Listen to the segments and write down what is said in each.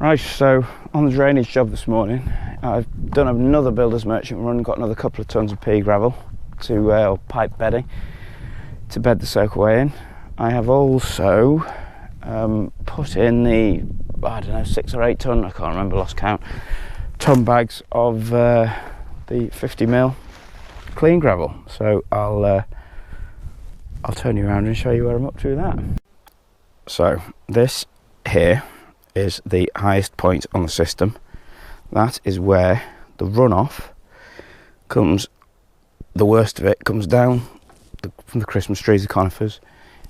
Right, so on the drainage job this morning, I've done another builder's merchant run, got another couple of tons of pea gravel or pipe bedding to bed the soakaway in. I have also put in the, I don't know, 6 or 8 ton, I can't remember, lost count, ton bags of the 50mm clean gravel. So I'll turn you around and show you where I'm up to with that. So this here is the highest point on the system. That is where the runoff comes, the worst of it comes down from the Christmas trees, the conifers,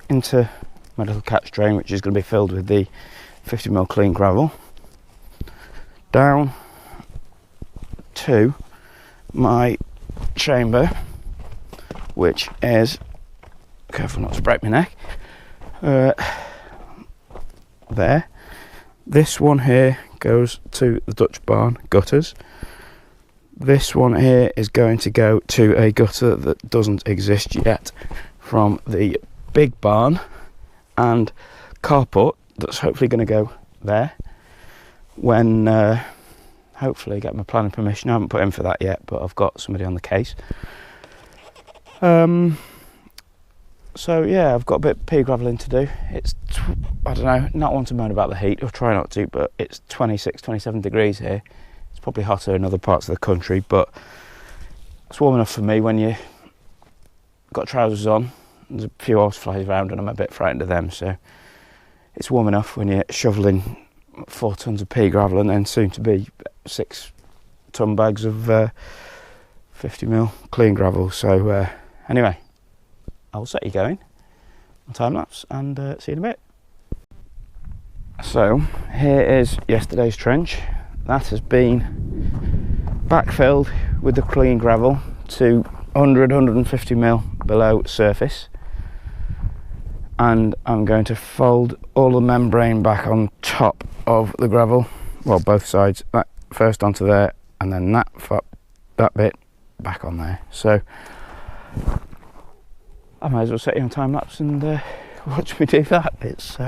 into my little catch drain, which is going to be filled with the 50mm clean gravel, down to my chamber, which is, careful not to break my neck, there. This one here goes to the Dutch barn gutters. This one here is going to go to a gutter that doesn't exist yet from the big barn, and carport that's hopefully going to go there when hopefully get my planning permission. I haven't put in for that yet, but I've got somebody on the case. So yeah, I've got a bit of pea graveling to do. It's, I don't know, not want to moan about the heat, or try not to, but it's 26, 27 degrees here. It's probably hotter in other parts of the country, but it's warm enough for me when you got trousers on. There's a few horseflies around and I'm a bit frightened of them, so it's warm enough when you're shoveling 4 tons of pea gravel and then soon to be 6 ton bags of 50mm clean gravel. So anyway, I'll set you going on time lapse and see you in a bit. So here is yesterday's trench. That has been backfilled with the clean gravel to 150mm below surface, and I'm going to fold all the membrane back on top of the gravel, well, both sides, that first onto there and then that bit back on there. So I might as well set you on time lapse and watch me do that. It's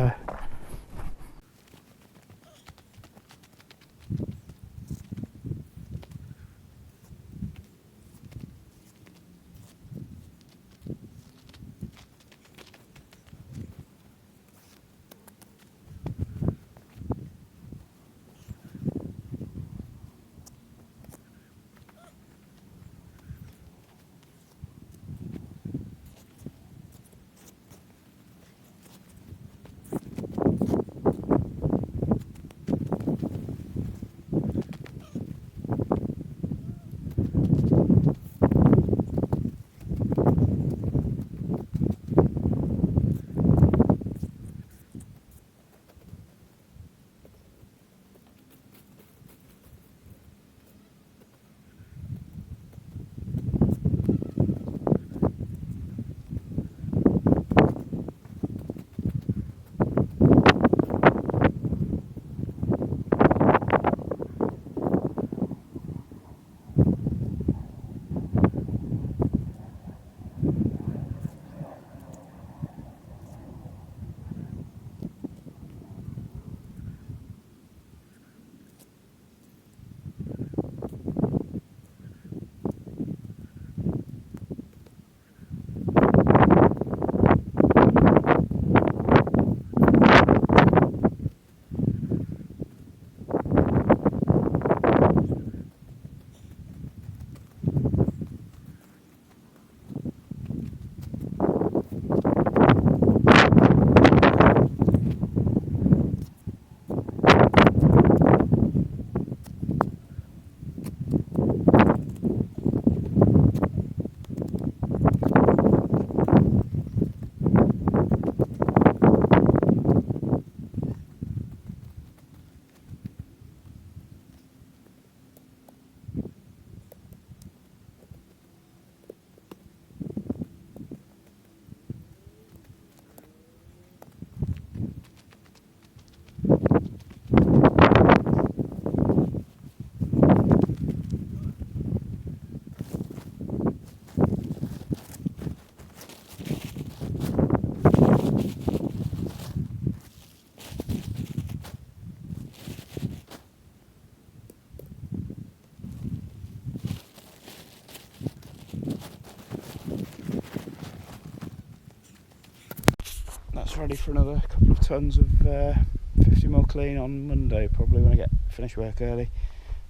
that's ready for another couple of tons of 50mm clean on Monday, probably when I finish work early.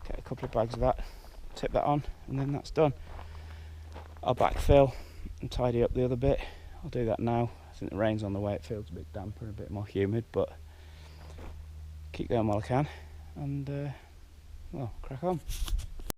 Get a couple of bags of that, tip that on, and then that's done. I'll backfill and tidy up the other bit. I'll do that now. I think the rain's on the way, it feels a bit damper, a bit more humid, but keep going while I can, and well, crack on.